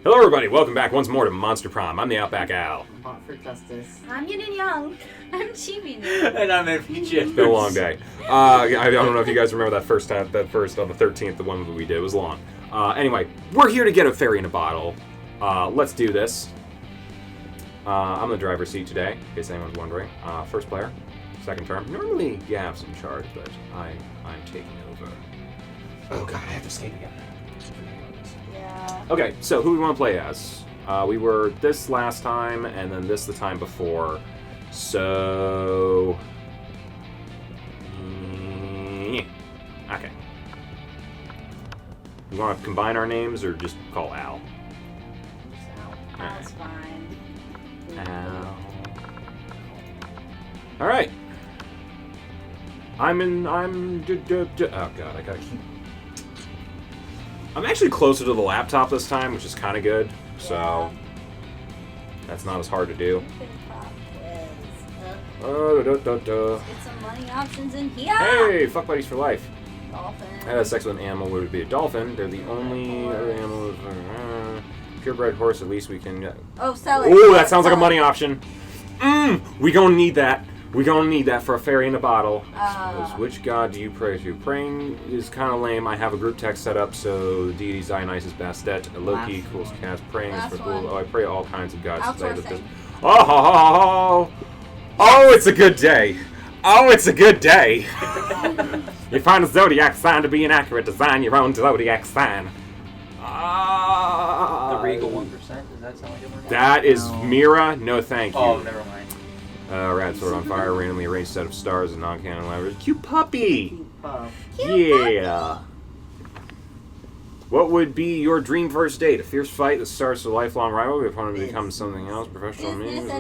Hello, everybody. Welcome back once more to Monster Prom. I'm the OutbackAl. Hot for justice. I'm Yin&Jung. I'm Chibi. And I'm MPJ. It's been a long day. I don't know if you guys remember that first on the 13th, the one that we did. It was long. Anyway, we're here to get a fairy in a bottle. Let's do this. I'm in the driver's seat today, in case anyone's wondering. First player, second term. Normally, Gav's in charge, but I'm taking over. Oh god, I have to escape again. Yeah. Okay, so who do we want to play as? We were this last time, and then this the time before. So... okay. You want to combine our names, or just call Al? That's fine. Al. Alright. Oh god, I gotta keep... I'm actually closer to the laptop this time, which is kind of good, so that's not as hard to do. Get some money options in here. Hey, fuck buddies for life. Dolphin. I had sex with an animal, would it be a dolphin? They're the only other animals. Purebred horse, at least we can... Oh, sell it. Ooh, that sounds like a money option. We gonna need that. We gonna need that for a fairy in a bottle. Which god do you pray to? Praying is kind of lame. I have a group text set up, so the deity Dionysus Bastet, Loki equals cast. Praying is for cool. Oh, I pray all kinds of gods. Outsourcing. Oh, it's a good day. Oh, it's a good day. You find a zodiac sign to be an accurate design your own zodiac sign. The Regal 1%, does that sound like it? That is Mira. No, thank you. Oh, never mind. Rat sword on fire, randomly arranged set of stars and non-canon letters. Cute puppy! Cute Yeah! What would be your dream first date? A fierce fight that starts a lifelong rivalry, your opponent becomes something else, professional meetings.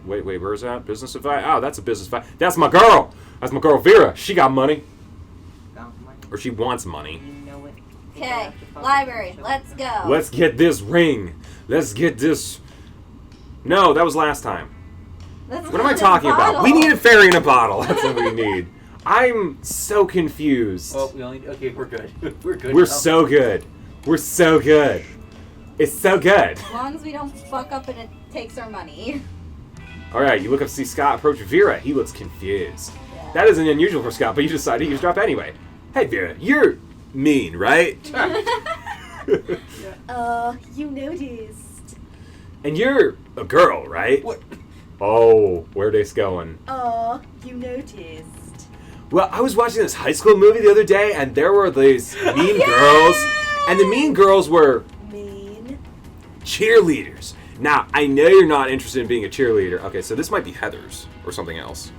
Wait, where's that? Business advice? Oh, that's a business advice. That's my girl! That's my girl Vera. She got money. Or she wants money. Okay, library. Let's go. Let's get this ring. Let's get this... No, that was last time. What am I talking about? We need a fairy in a bottle. That's what we need. I'm so confused. Oh, okay, we're good. We're good. We're now. so good. We're so good. It's so good. As long as we don't fuck up and it takes our money. Alright, you look up to see Scott approach Vera. He looks confused. Yeah. That isn't unusual for Scott, but you decide to eavesdrop anyway. Hey Vera, you're mean, right? You noticed. And you're a girl, right? What? Oh, where they going? You noticed. Well, I was watching this high school movie the other day, and there were these mean girls, and the mean girls were Mean. cheerleaders. Now, I know you're not interested in being a cheerleader. Okay, so this might be Heather's or something else.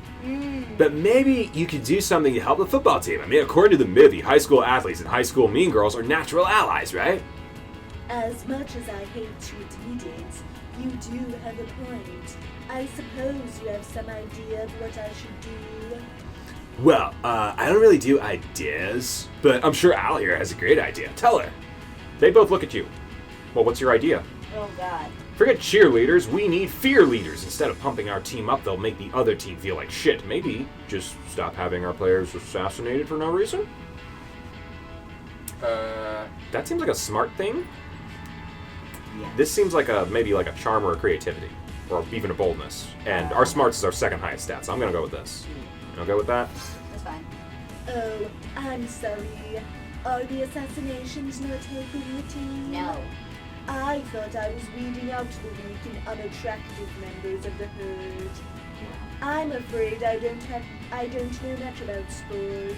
But maybe you could do something to help the football team. I mean, according to the movie, high school athletes and high school mean girls are natural allies, right? As much as I hate to admit it, you do have a point. I suppose you have some idea of what I should do. Well, I don't really do ideas, but I'm sure Al here has a great idea. Tell her. They both look at you. Well, what's your idea? Oh, God. Forget cheerleaders, we need fear leaders. Instead of pumping our team up, they'll make the other team feel like shit. Maybe just stop having our players assassinated for no reason? That seems like a smart thing. Yeah. This seems like maybe like a charm or a creativity, or even a boldness. And our smarts is our second highest stat, so I'm gonna go with this. You wanna go with that? That's fine. Oh, I'm sorry. Are the assassinations not helping the team? No. I thought I was weeding out the weak and unattractive members of the herd. I'm afraid I don't know much about sports.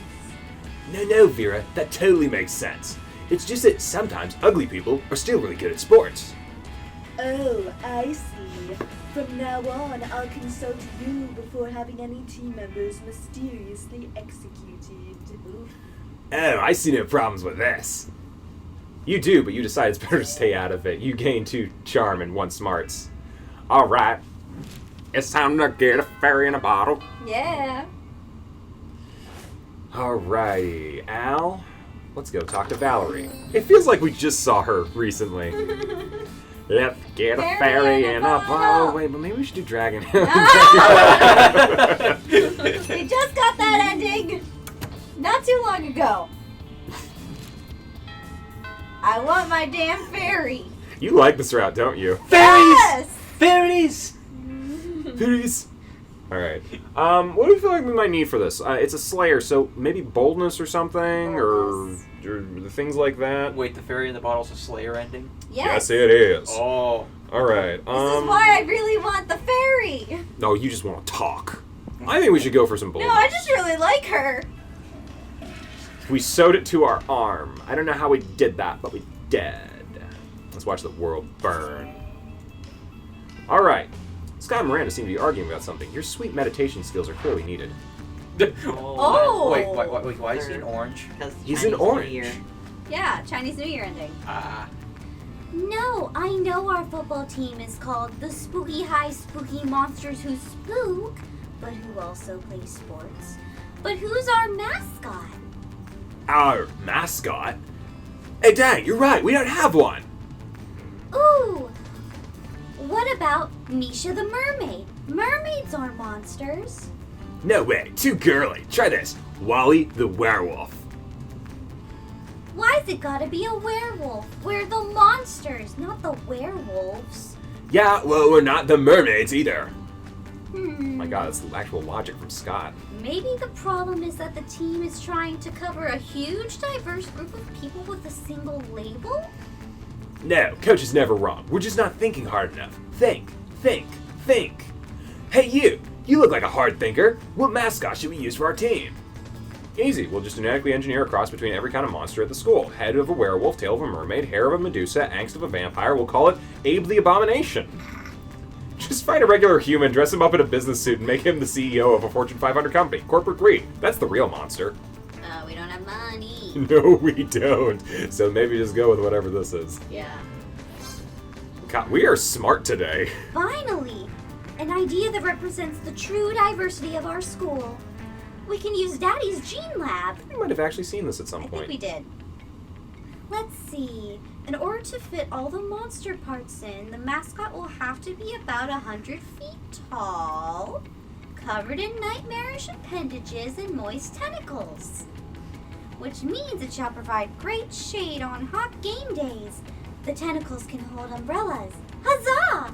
No, Vera, that totally makes sense. It's just that sometimes ugly people are still really good at sports. Oh, I see. From now on, I'll consult you before having any team members mysteriously executed. Oh, I see no problems with this. You do, but you decide it's better to stay out of it. You gain 2 charm and 1 smarts. Alright. It's time to get a fairy in a bottle. Yeah. Alrighty. Al, let's go talk to Valerie. It feels like we just saw her recently. Let's get a fairy in a bottle. Wait, but maybe we should do dragon. We just got that ending not too long ago. I want my damn fairy. You like this route, don't you? Yes! Fairies! Fairies. All right. What do you feel like we might need for this? It's a slayer, so maybe boldness or something, or things like that. Wait, the fairy in the bottle's a Slayer ending? Yes. Yes, it is. Oh. All right. This is why I really want the fairy. No, you just want to talk. I think we should go for some boldness. No, I just really like her. We sewed it to our arm. I don't know how we did that, but we did. Let's watch the world burn. All right. Scott and Miranda seem to be arguing about something. Your sweet meditation skills are clearly needed. Oh. Wait, why is he in orange? Because He's Chinese in orange. New Year. Yeah, Chinese New Year ending. Ah. No, I know our football team is called the Spooky High Spooky Monsters Who Spook, but who also play sports. But who's our mascot? Our mascot? Hey, dang, you're right. We don't have one. Ooh! What about Misha the Mermaid? Mermaids are monsters. No way. Too girly. Try this. Wally the werewolf. Why's it gotta be a werewolf? We're the monsters, not the werewolves. Yeah, well, we're not the mermaids either. Hmm. My God, that's the actual logic from Scott. Maybe the problem is that the team is trying to cover a huge, diverse group of people with a single label? No, coach is never wrong. We're just not thinking hard enough. Think. Hey, you! You look like a hard thinker. What mascot should we use for our team? Easy. We'll just genetically engineer a cross between every kind of monster at the school. Head of a werewolf, tail of a mermaid, hair of a Medusa, angst of a vampire. We'll call it Abe the Abomination. Just find a regular human, dress him up in a business suit, and make him the CEO of a Fortune 500 company. Corporate greed. That's the real monster. We don't have money. No, we don't. So maybe just go with whatever this is. Yeah. God, we are smart today. Finally! An idea that represents the true diversity of our school. We can use Daddy's Gene Lab. We might have actually seen this at some I point. think we did. Let's see. In order to fit all the monster parts in, the mascot will have to be about 100 feet tall, covered in nightmarish appendages and moist tentacles. Which means it shall provide great shade on hot game days. The tentacles can hold umbrellas. Huzzah!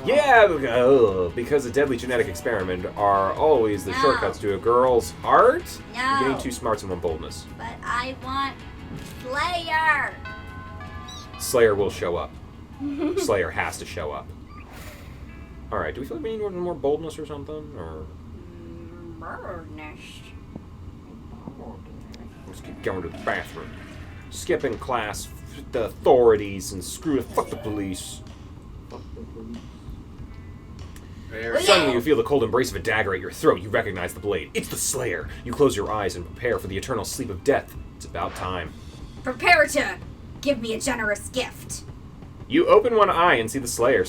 Yeah, because a deadly genetic experiment are always the No. shortcuts to a girl's heart. No. You're getting 2 smarts and 1 boldness. But I want Slayer. Slayer will show up. Slayer has to show up. All right, do we feel like we need more boldness or something? Or Birdness. let's keep going to the bathroom. Skipping class, the authorities, and fuck the police. Very Suddenly you feel the cold embrace of a dagger at your throat. You recognize the blade. It's the Slayer. You close your eyes and prepare for the eternal sleep of death. It's about time. Prepare to give me a generous gift. You open one eye and see the Slayer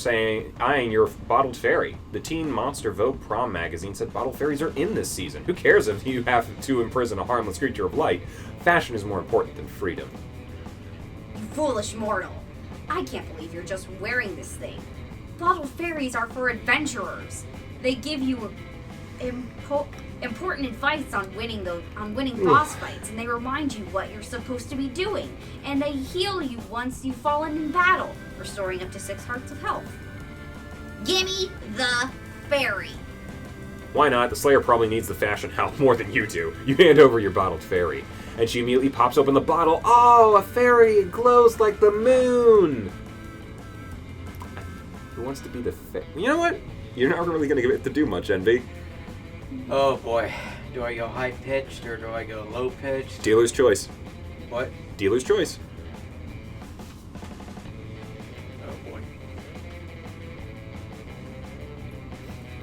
eyeing your bottled fairy. The teen monster Vogue Prom magazine said bottled fairies are in this season. Who cares if you have to imprison a harmless creature of light? Fashion is more important than freedom. You foolish mortal. I can't believe you're just wearing this thing. Bottled fairies are for adventurers. They give you important advice on winning boss fights, and they remind you what you're supposed to be doing. And they heal you once you've fallen in battle, restoring up to 6 hearts of health. Gimme the fairy. Why not? The Slayer probably needs the fashion help more than you do. You hand over your bottled fairy, and she immediately pops open the bottle. Oh, a fairy! It glows like the moon! Who wants to be the fairy? You know what? You're not really going to give it to do much, Envy. Oh boy. Do I go high pitched or do I go low pitched? Dealer's choice. What? Dealer's choice. Oh boy.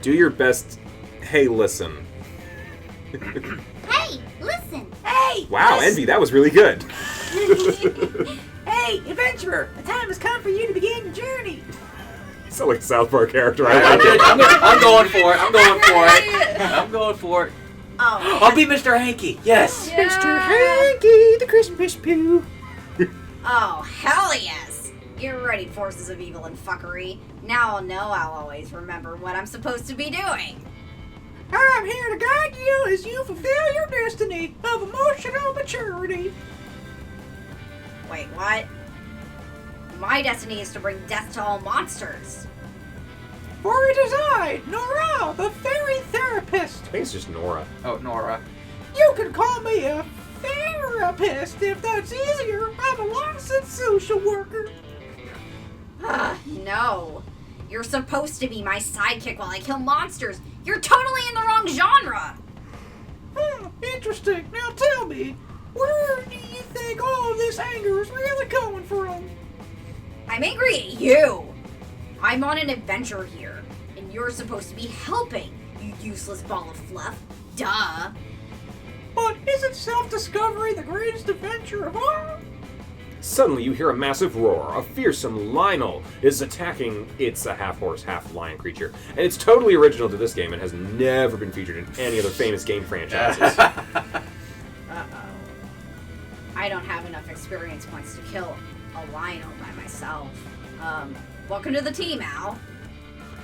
Do your best. Hey, listen. Hey, listen! Hey! Wow, Envy, that was really good. Hey, adventurer! The time has come for you to begin your journey. You sound like a South Park character. I like it. I'm going for it. I'm going for it. Oh. I'll be Mr. Hanky. Yes. Mr. Hanky, the Christmas poo. Oh, hell yes! You're ready, forces of evil and fuckery. Now I'll know I'll always remember what I'm supposed to be doing. I'm here to guide you as you fulfill your destiny of emotional maturity. Wait, what? My destiny is to bring death to all monsters. For it is I, Nora, the fairy therapist. I think it's just Nora. Oh, Nora. You can call me a therapist if that's easier. I'm a licensed social worker. No. You're supposed to be my sidekick while I kill monsters. You're totally in the wrong genre. Interesting. Now tell me, where do you think all of this anger is really coming from? I'm angry at you. I'm on an adventure here, and you're supposed to be helping, you useless ball of fluff. Duh. But isn't self-discovery the greatest adventure of all? Suddenly you hear a massive roar. A fearsome Lionel is attacking. It's a half-horse, half-lion creature. And it's totally original to this game and has never been featured in any other famous game franchises. I don't have enough experience points to kill a Lionel by myself. Welcome to the team, Al.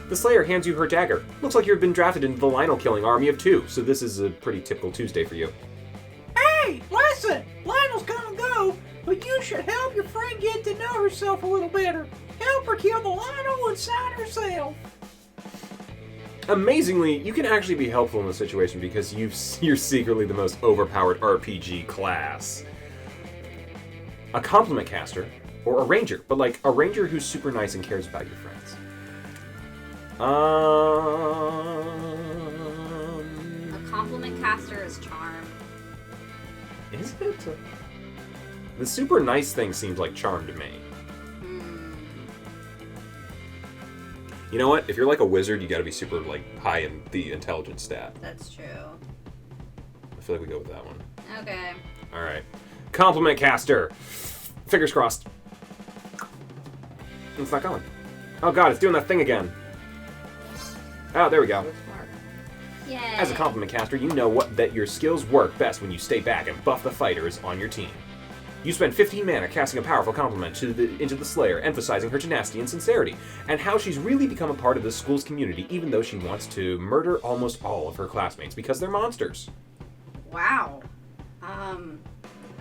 The Slayer hands you her dagger. Looks like you've been drafted into the Lionel-killing army of 2, so this is a pretty typical Tuesday for you. Hey, listen! Lionel's gonna go, but you should help your friend get to know herself a little better. Help her kill the Lionel inside herself. Amazingly, you can actually be helpful in this situation because you're secretly the most overpowered RPG class. A compliment caster, or a ranger, but like a ranger who's super nice and cares about your friends. A compliment caster is charm. Is it? The super nice thing seems like charm to me. You know what? If you're like a wizard, you gotta be super like high in the intelligence stat. That's true. I feel like we go with that one. Okay. Alright. Compliment caster. Fingers crossed. It's not going. Oh god, it's doing that thing again. Oh, there we go. Yay. As a compliment caster, you know that your skills work best when you stay back and buff the fighters on your team. You spend 15 mana casting a powerful compliment into the Slayer, emphasizing her tenacity and sincerity, and how she's really become a part of the school's community, even though she wants to murder almost all of her classmates because they're monsters. Wow.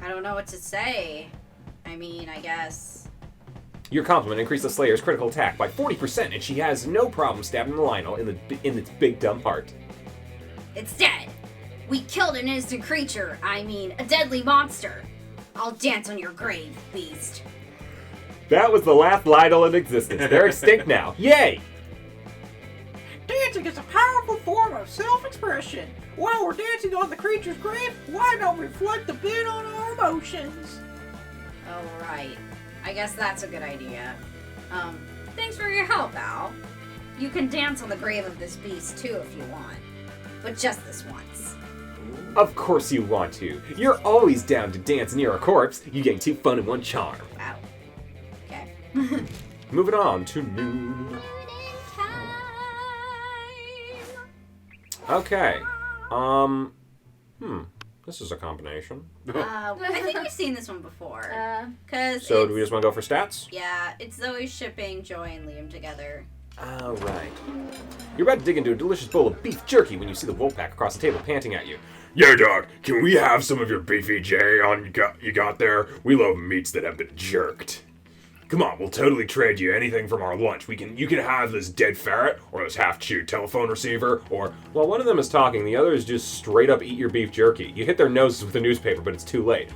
I don't know what to say. I mean, I guess. Your compliment increased the Slayer's critical attack by 40%, and she has no problem stabbing the Lionel in its big dumb heart. It's dead. We killed an innocent creature. I mean, a deadly monster. I'll dance on your grave, beast. That was the last Lionel in existence. They're extinct now. Yay! Dancing is a powerful form of self-expression. While we're dancing on the creature's grave, why not reflect a bit on our emotions? Oh, right. I guess that's a good idea. Thanks for your help, Al. You can dance on the grave of this beast, too, if you want. But just this once. Of course you want to. You're always down to dance near a corpse. You gain 2 fun and 1 charm. Wow. Okay. Moving on to noon. Okay. This is a combination. I think we've seen this one before. Cause So do we just want to go for stats? Yeah, it's Zoe shipping Joy and Liam together. Alright. You're about to dig into a delicious bowl of beef jerky when you see the wolf pack across the table panting at you. Yo, dog, can we have some of your beefy J on you got there? We love meats that have been jerked. Come on, we'll totally trade you anything from our lunch. You can have this dead ferret, or this half-chewed telephone receiver, or... While one of them is talking, the other is just straight up eat your beef jerky. You hit their noses with a newspaper, but it's too late.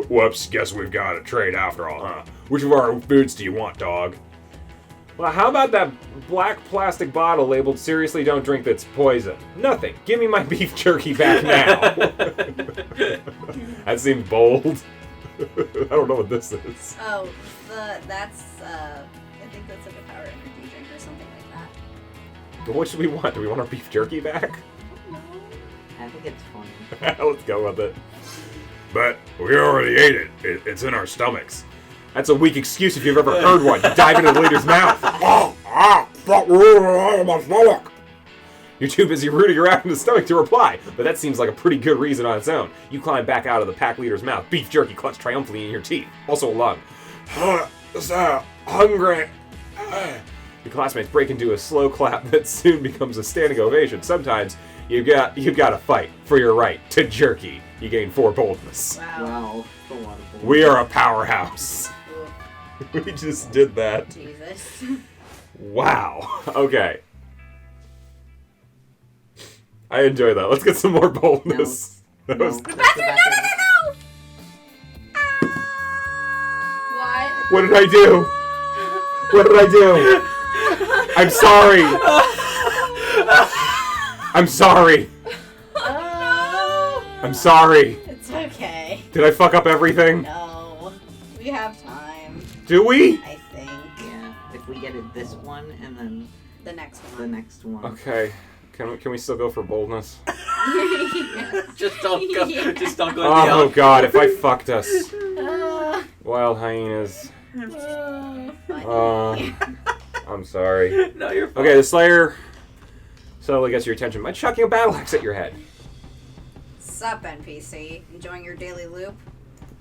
Whoops, guess we've got a trade after all, huh? Which of our foods do you want, dog? Well, how about that black plastic bottle labeled "Seriously Don't Drink That's Poison"? Nothing. Give me my beef jerky back now. That seems bold. I don't know what this is. Oh, that's, I think that's like a power energy drink or something like that. But what should we want? Do we want our beef jerky back? I think it's funny. Let's go with it. But we already ate it. It's in our stomachs. That's a weak excuse if you've ever heard one. You dive into the leader's mouth. You're too busy rooting around in the stomach to reply, but that seems like a pretty good reason on its own. You climb back out of the pack leader's mouth, beef jerky clutched triumphantly in your teeth. Also a lung. Hungry. Your classmates break into a slow clap that soon becomes a standing ovation. Sometimes You've got to fight for your right to jerky. You gain 4 boldness. Wow. That's a lot of We are a powerhouse. Ooh, We just did that. Jesus. Wow. Okay. I enjoy that. Let's get some more boldness. That was- Bathroom! No! What? What did I do? What did I do? I'm sorry. I'm sorry. I'm sorry. It's okay. Did I fuck up everything? No. We have time, Do we? I think. Yeah. If we get it this one and then The next the one. next one. Okay. Can we still go for boldness? Just don't go. Yeah. Just don't go. Oh god, if I fucked us. Uh, Wild hyenas. funny. I'm sorry. No, you're fine. Okay, the Slayer subtly gets your attention by chucking a battle axe at your head. Sup, NPC? Enjoying your daily loop?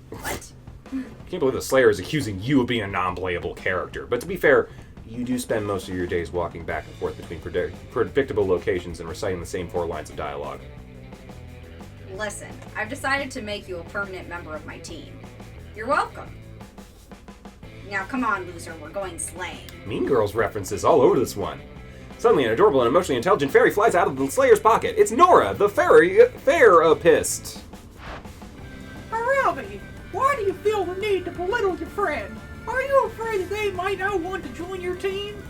What? I can't believe the Slayer is accusing you of being a non-playable character. But to be fair, you do spend most of your days walking back and forth between predictable locations and reciting the same 4 lines of dialogue. Listen, I've decided to make you a permanent member of my team. You're welcome. Now come on, loser, we're going slaying. Mean Girls references all over this one. Suddenly, an adorable and emotionally intelligent fairy flies out of the Slayer's pocket. It's Nora, the therapist. Arabi, why do you feel the need to belittle your friend? Are you afraid that they might not want to join your team?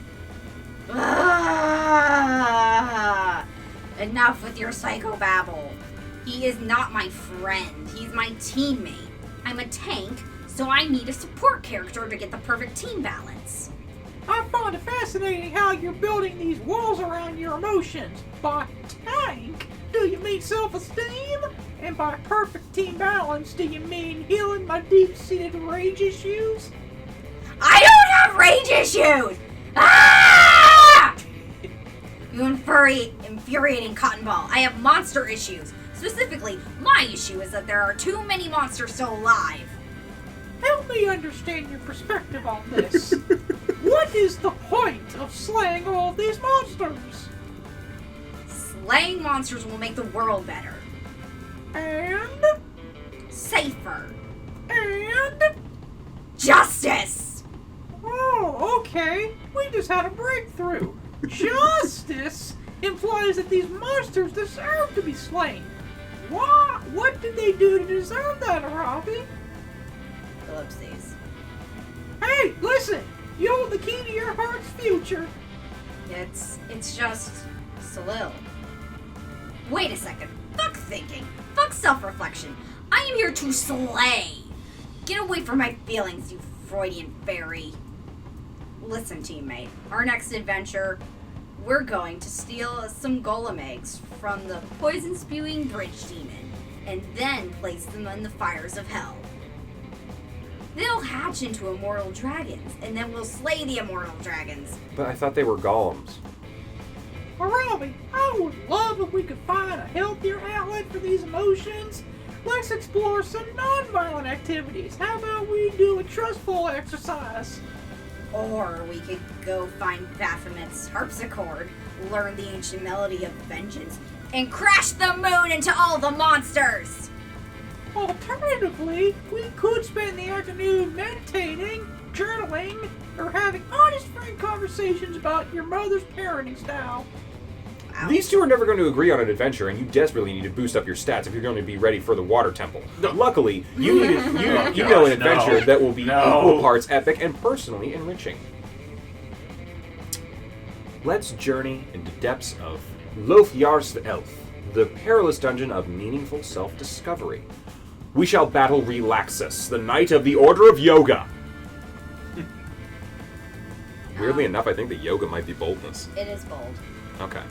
Ah, enough with your psychobabble. He is not my friend. He's my teammate. I'm a tank, so I need a support character to get the perfect team balance. I find it fascinating how you're building these walls around your emotions. By tank, do you mean self-esteem? And by perfect team balance, do you mean healing my deep-seated rage issues? I don't have rage issues! Ah! You infuriating cotton ball. I have monster issues. Specifically, my issue is that there are too many monsters still alive. Help me understand your perspective on this. What is the point of slaying all these monsters? Slaying monsters will make the world better. And? Safer. And? Justice! Oh, okay. We just had a breakthrough. Justice implies that these monsters deserve to be slain. What did they do to deserve that, Arabi? Ellipses. Hey, listen! You hold the key to your heart's future. It's just Salil. Wait a second. Fuck thinking. Fuck self-reflection. I am here to slay. Get away from my feelings, you Freudian fairy. Listen, teammate. Our next adventure, we're going to steal some golem eggs from the poison-spewing bridge demon, and then place them in the fires of hell. They'll hatch into immortal dragons, and then we'll slay the immortal dragons. But I thought they were golems. Arabi, I would love if we could find a healthier outlet for these emotions. Let's explore some non-violent activities. How about we do a trustful exercise? Or we could go find Baphomet's harpsichord, learn the ancient melody of vengeance, and crash the moon into all the monsters! Alternatively, we could spend the afternoon meditating, journaling, or having honest frank conversations about your mother's parenting style. Ouch. These two are never going to agree on an adventure, and you desperately need to boost up your stats if you're going to be ready for the water temple. Luckily, you need you know an adventure that will be equal parts epic and personally enriching. Let's journey into depths of Lothyar's Elf, the perilous dungeon of meaningful self-discovery. We shall battle Relaxus, the Knight of the Order of Yoga. Weirdly enough, I think that yoga might be boldness. It is bold. Okay.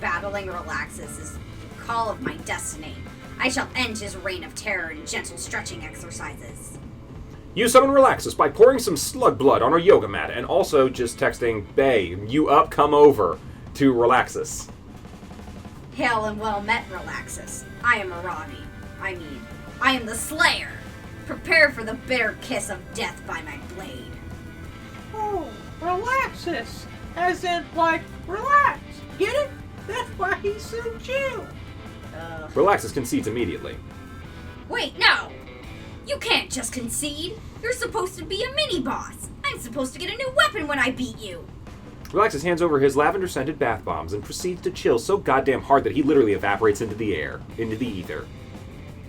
Battling Relaxus is the call of my destiny. I shall end his reign of terror in gentle stretching exercises. You summon Relaxus by pouring some slug blood on our yoga mat and also just texting, Bay, you up, come over, to Relaxus. Hail and well met, Relaxus. I am Arabi. I am the Slayer. Prepare for the bitter kiss of death by my blade. Oh, Relaxus! As in, like, relax. Get it? That's why he's so chill. Relaxes concedes immediately. Wait, no! You can't just concede. You're supposed to be a mini-boss. I'm supposed to get a new weapon when I beat you. Relaxes hands over his lavender-scented bath bombs and proceeds to chill so goddamn hard that he literally evaporates into the air, into the ether.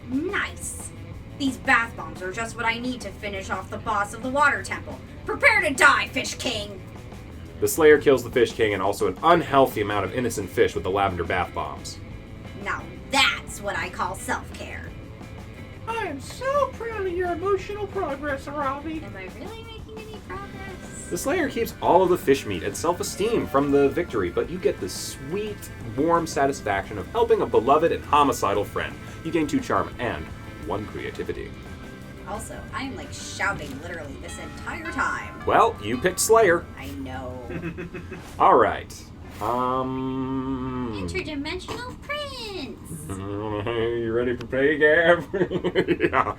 Nice. These bath bombs are just what I need to finish off the boss of the water temple. Prepare to die, Fish King! The Slayer kills the Fish King and also an unhealthy amount of innocent fish with the lavender bath bombs. Now that's what I call self-care. I am so proud of your emotional progress, Robbie. Am I really making any progress? The Slayer keeps all of the fish meat and self-esteem from the victory, but you get the sweet, warm satisfaction of helping a beloved and homicidal friend. You gain 2 charm and 1 creativity. Also, I am like shouting literally this entire time. Well, you picked Slayer. I know. Alright. Interdimensional Prince! You ready for play, Gab? Yeah.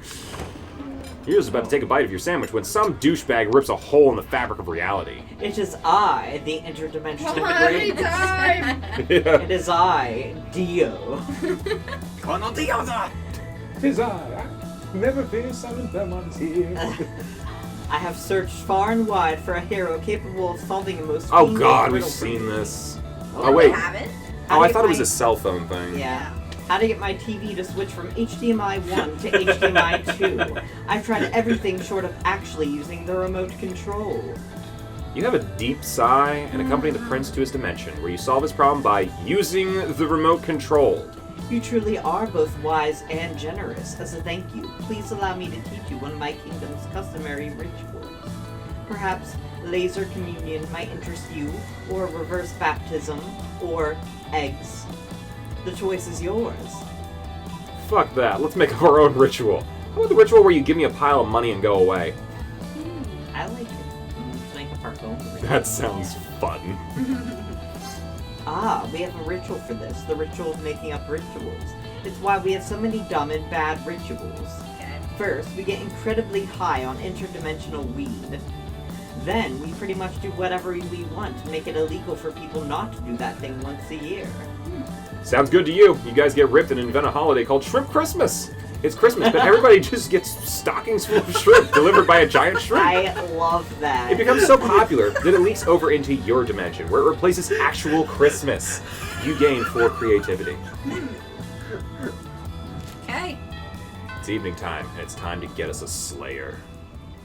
He was about to take a bite of your sandwich when some douchebag rips a hole in the fabric of reality. It is I, the interdimensional Party prince. time! Yeah. It is I, Dio. His eye. Never been summoned, someone's here. I have searched far and wide for a hero capable of solving a most Oh fiendish god, we've riddle for seen me. this. Oh, Oh wait. I haven't. Oh, I get thought it was my- a cell phone thing. Yeah. How to get my TV to switch from HDMI 1 to HDMI 2. I've tried everything short of actually using the remote control. You have a deep sigh and accompany the prince to his dimension, where you solve his problem by using the remote control. You truly are both wise and generous. As a thank you, please allow me to teach you one of my kingdom's customary rituals. Perhaps laser communion might interest you, or reverse baptism, or eggs. The choice is yours. Fuck that, let's make our own ritual. How about the ritual where you give me a pile of money and go away? I like it. Let's make up our own ritual. That sounds fun. Ah, we have a ritual for this. The ritual of making up rituals. It's why we have so many dumb and bad rituals. Okay. First, we get incredibly high on interdimensional weed. Then, we pretty much do whatever we want to make it illegal for people not to do that thing once a year. Sounds good to you. You guys get ripped and invent a holiday called Shrimp Christmas. It's Christmas, but everybody just gets stockings full of shrimp delivered by a giant shrimp. I love that. It becomes so popular that it leaks over into your dimension, where it replaces actual Christmas. You gain 4 creativity. Okay. It's evening time, and it's time to get us a Slayer.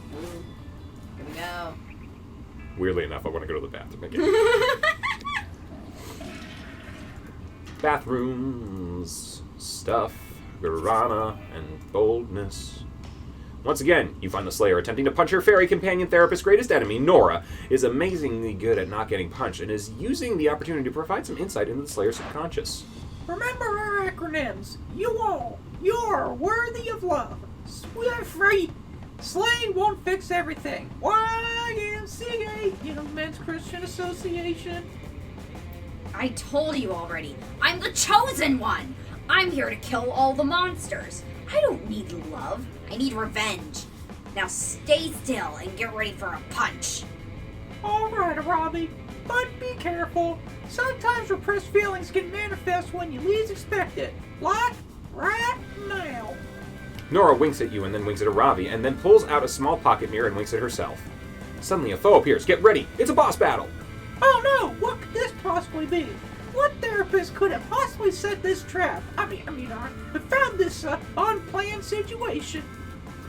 Here we go. Weirdly enough, I want to go to the bathroom again. Bathrooms, stuff, guarana, and boldness. Once again, you find the Slayer attempting to punch her fairy companion therapist's greatest enemy, Nora, is amazingly good at not getting punched and is using the opportunity to provide some insight into the Slayer's subconscious. Remember our acronyms. You're worthy of love. Free. Slaying won't fix everything. YMCA, Young Men's Christian Association. I told you already. I'm the chosen one. I'm here to kill all the monsters. I don't need love. I need revenge. Now stay still and get ready for a punch. Alright, Robbie, but be careful. Sometimes repressed feelings can manifest when you least expect it. Like right now. Nora winks at you and then winks at Aravi and then pulls out a small pocket mirror and winks at herself. Suddenly a foe appears. Get ready. It's a boss battle. Oh no, what could this possibly be? What therapist could have possibly set this trap? I found this unplanned situation.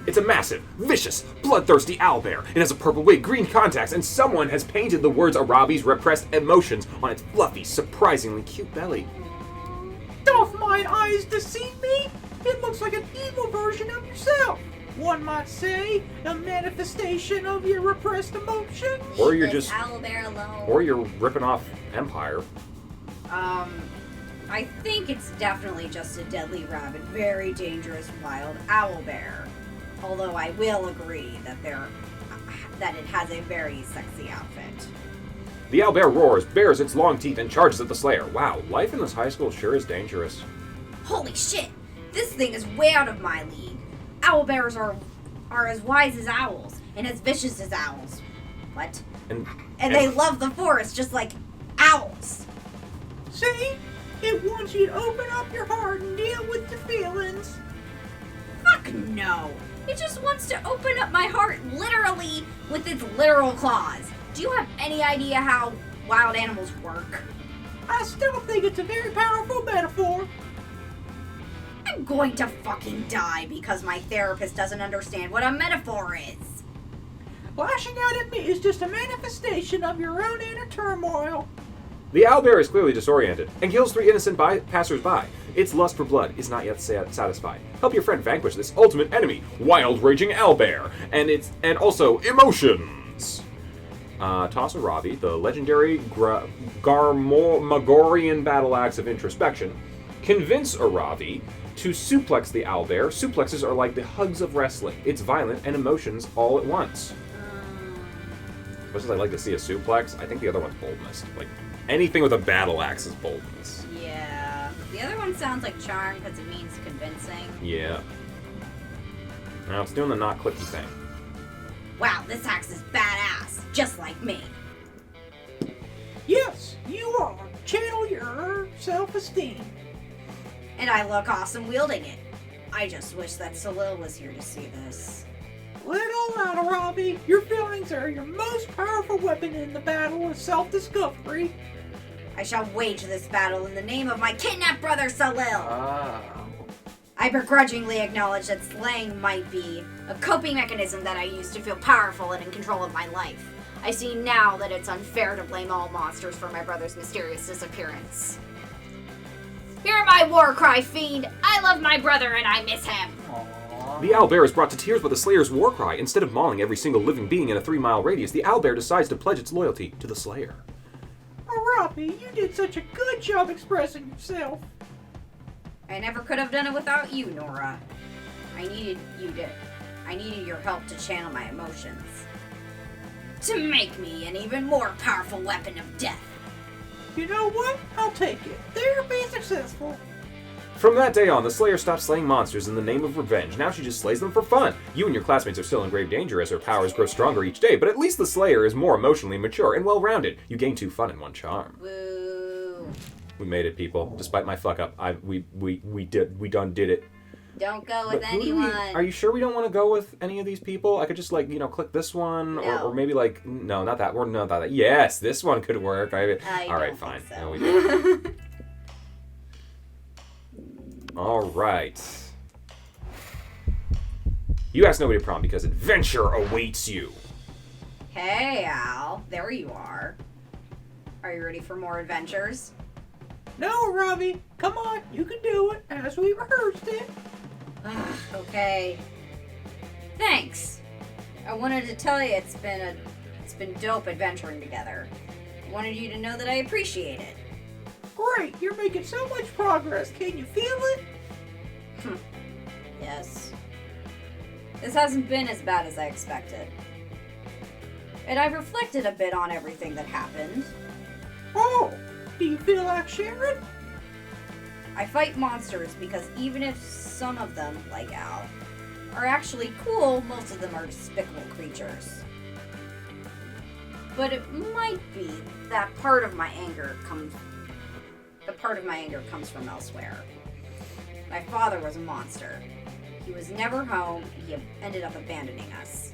It's a massive, vicious, bloodthirsty owlbear. It has a purple wig, green contacts, and someone has painted the words Aravi's repressed emotions on its fluffy, surprisingly cute belly. Doth mine eyes deceive me? It looks like an evil version of yourself. One might say a manifestation of your repressed emotions. Or you're Leave just, this owlbear alone. or you're ripping off Empire. I think it's definitely just a deadly rabid, very dangerous wild owlbear. Although I will agree that it has a very sexy outfit. The owlbear roars, bares its long teeth, and charges at the Slayer. Wow, life in this high school sure is dangerous. Holy shit! This thing is way out of my league. Owlbears are as wise as owls and as vicious as owls. What? And And they love the forest just like owls. See? It wants you to open up your heart and deal with your feelings. Fuck no. It just wants to open up my heart literally with its literal claws. Do you have any idea how wild animals work? I still think it's a very powerful metaphor. I'm going to fucking die because my therapist doesn't understand what a metaphor is. Lashing out at me is just a manifestation of your own inner turmoil. The owlbear is clearly disoriented and kills 3 innocent passers-by. Its lust for blood is not yet satisfied. Help your friend vanquish this ultimate enemy, wild raging owlbear, and also emotions. Toss a Ravi, the legendary Magorian battle axe of introspection. Convince a Ravi to suplex the owlbear. Suplexes are like the hugs of wrestling. It's violent and emotions all at once. As much as I'd like to see a suplex, I think the other one's boldness. Like, anything with a battle axe is boldness. Yeah. The other one sounds like charm because it means convincing. Yeah. Now it's doing the not clicky thing. Wow, this axe is badass, just like me. Yes, you are. Channel your self-esteem. And I look awesome wielding it. I just wish that Salil was here to see this. Let it all out, Robbie. Your feelings are your most powerful weapon in the battle of self-discovery. I shall wage this battle in the name of my kidnapped brother Salil. Ah. I begrudgingly acknowledge that slaying might be a coping mechanism that I use to feel powerful and in control of my life. I see now that it's unfair to blame all monsters for my brother's mysterious disappearance. Hear my war cry, fiend! I love my brother and I miss him! The owlbear is brought to tears by the Slayer's war cry. Instead of mauling every single living being in a 3-mile radius, the owlbear decides to pledge its loyalty to the Slayer. Oh, Robbie, you did such a good job expressing yourself. I never could have done it without you, Nora. I needed your help to channel my emotions. To make me an even more powerful weapon of death. You know what? I'll take it. Therapy successful. From that day on, the Slayer stopped slaying monsters in the name of revenge. Now she just slays them for fun. You and your classmates are still in grave danger as her powers grow stronger each day, but at least the Slayer is more emotionally mature and well-rounded. You gain 2 fun and 1 charm. Woo. We made it, people. Despite my fuck up, we done did it. Don't go with But who do anyone. are you sure we don't want to go with any of these people? I could just click this one, No. or maybe no, not that. Or no, not that. Yes, this one could work. All right, don't fine. think so. No, we do. All right. You asked nobody to prom because adventure awaits you. Hey, Al. There you are. Are you ready for more adventures? No, Robbie. Come on, you can do it as we rehearsed it. Okay. Thanks. I wanted to tell you it's been dope adventuring together. I wanted you to know that I appreciate it. Great, you're making so much progress. Can you feel it? Yes. This hasn't been as bad as I expected. And I've reflected a bit on everything that happened. Oh, do you feel like sharing? I fight monsters because even if some of them, like Al, are actually cool, most of them are despicable creatures. But it might be that part of my anger comes from elsewhere. My father was a monster. He was never home. He ended up abandoning us.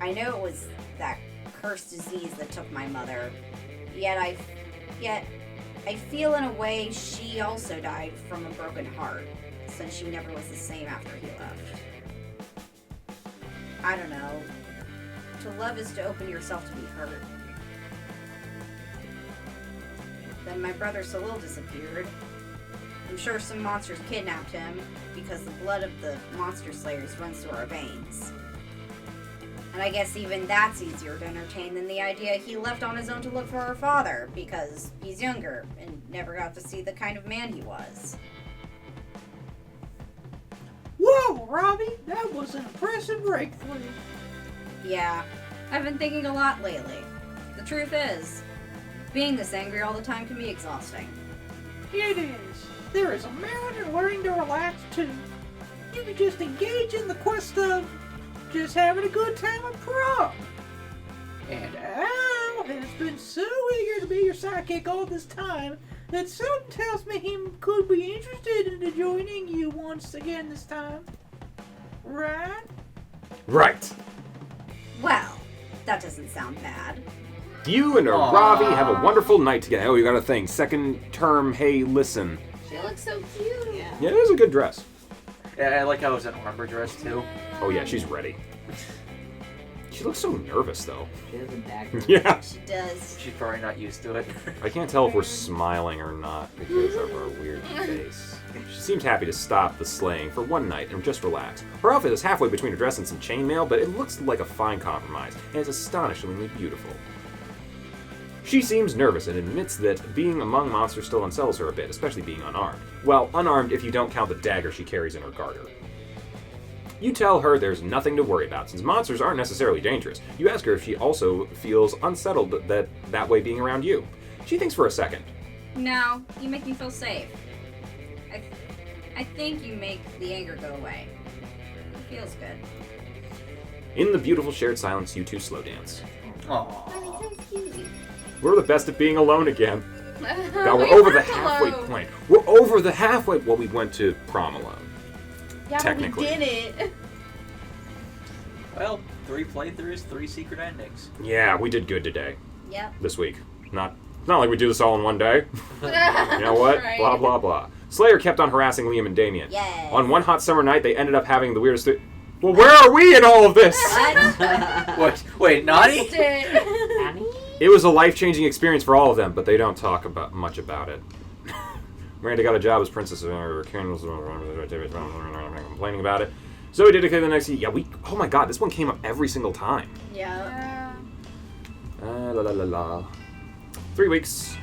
I know it was that cursed disease that took my mother. Yet I feel in a way she also died from a broken heart, since she never was the same after he left. I don't know. To love is to open yourself to be hurt. Then my brother Salil disappeared. I'm sure some monsters kidnapped him because the blood of the monster slayers runs through our veins. And I guess even that's easier to entertain than the idea he left on his own to look for our father because he's younger and never got to see the kind of man he was. Whoa, Robbie, that was an impressive breakthrough. Yeah, I've been thinking a lot lately. The truth is, being this angry all the time can be exhausting. It is. There is a merit in learning to relax, too. You can just engage in the quest of just having a good time at prom. And Al has been so eager to be your sidekick all this time that something tells me he could be interested in joining you once again this time. Right? Right. Well, that doesn't sound bad. You and Ravi have a wonderful night together. Oh, you got a thing. Second term, hey, listen. She looks so cute. Yeah, it is a good dress. yeah, I like how it was an armor dress too. Oh, yeah, she's ready. She looks so nervous, though. It is a dagger. Yeah. She does. She's probably not used to it. I can't tell if we're smiling or not because of her weird face. She seems happy to stop the slaying for one night and just relax. Her outfit is halfway between a dress and some chainmail, but it looks like a fine compromise, and it's astonishingly beautiful. She seems nervous and admits that being among monsters still unsettles her a bit, especially being unarmed. Well, unarmed if you don't count the dagger she carries in her garter. You tell her there's nothing to worry about, since monsters aren't necessarily dangerous. You ask her if she also feels unsettled that way being around you. She thinks for a second. No, you make me feel safe. I think you make the anger go away. It feels good. In the beautiful shared silence, you two slow dance. Aww. We're the best at being alone again. God, we're We over the weren't halfway alone. point. We're over the halfway. Well, we went to prom alone. Yeah, Technically. but we did it. Well, 3 playthroughs, 3 secret endings. Yeah, we did good today. Yep. This week. Not like we do this all in one day. You know what? Right. Blah, blah, blah. Slayer kept on harassing Liam and Damien. Yes. On one hot summer night, they ended up having the weirdest... Well, where are we in all of this? What? Wait, Naughty? Missed it. Annie? It was a life-changing experience for all of them, but they don't talk much about it. Miranda got a job as princess, Karen was complaining about it. Zoe did it the next year. Yeah, oh my god, this one came up every single time. Yeah. La la la la. 3 weeks.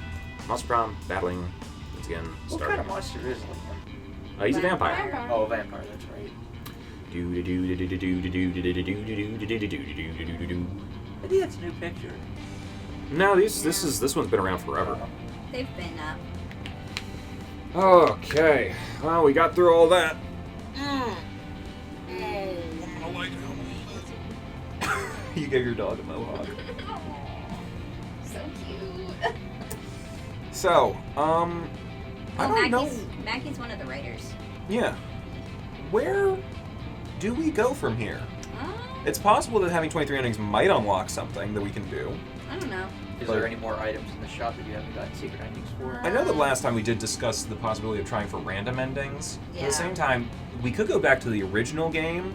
Monster Prom, battling, once again, What starting. kind of monster is Liam? He's a vampire. Oh, vampire, that's right. I think that's a new picture. No, this one's been around forever. They've been up. Okay, well, we got through all that. You gave your dog a mohawk. So cute. So, I don't know. Maggie's one of the writers. Yeah. Where do we go from here? Oh, It's possible that having 23 endings might unlock something that we can do. I don't know. Is there any more items in the shop that you haven't gotten secret endings for? I know that last time we did discuss the possibility of trying for random endings. At Yeah. the same time, we could go back to the original game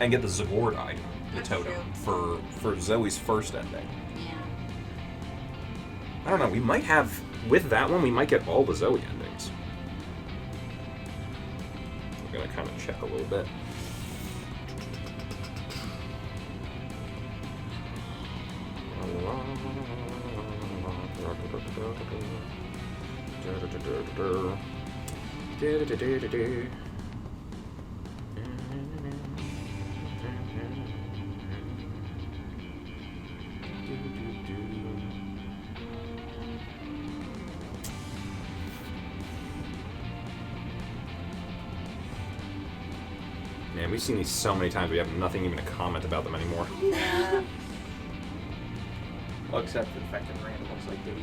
and get the Zagord item, the That's totem, true. for Zoe's first ending. Yeah. I don't know, we might have, with that one, we might get all the Zoe endings. We're gonna kind of check a little bit. Man, we've seen these so many times, we have nothing even to comment about them anymore. Yeah. Well, except for the fact that Miranda looks like Daisy.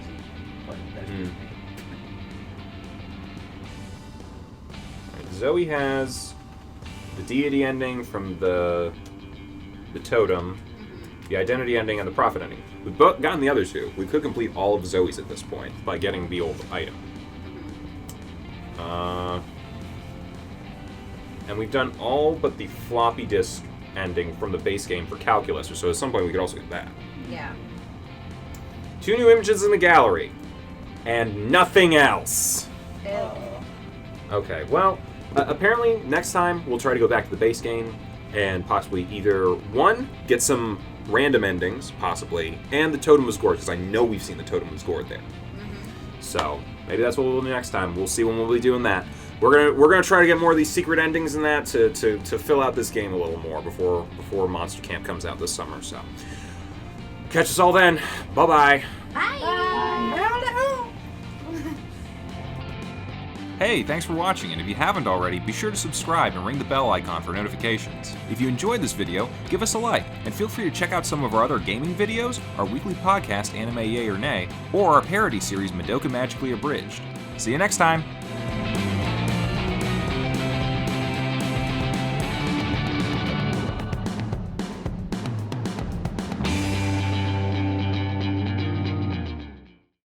But that's Mm. just me. Alright, Zoe has the deity ending from the totem, the identity ending, and the prophet ending. We've both gotten the other two. We could complete all of Zoe's at this point by getting the old item. And we've done all but the floppy disk ending from the base game for calculus, so at some point we could also get that. Yeah. 2 new images in the gallery, and nothing else. Okay, well, apparently next time we'll try to go back to the base game and possibly either, one, get some random endings, possibly, and the totem was gored, because I know we've seen the totem was gored there. So, maybe that's what we'll do next time. We'll see when we'll be doing that. We're gonna try to get more of these secret endings and that to fill out this game a little more before Monster Camp comes out this summer, so. Catch us all then. Bye-bye. Bye. Howdy-ho. Hey, thanks for watching, and if you haven't already, be sure to subscribe and ring the bell icon for notifications. If you enjoyed this video, give us a like, and feel free to check out some of our other gaming videos, our weekly podcast Anime Yay or Nay, or our parody series Madoka Magically Abridged. See you next time!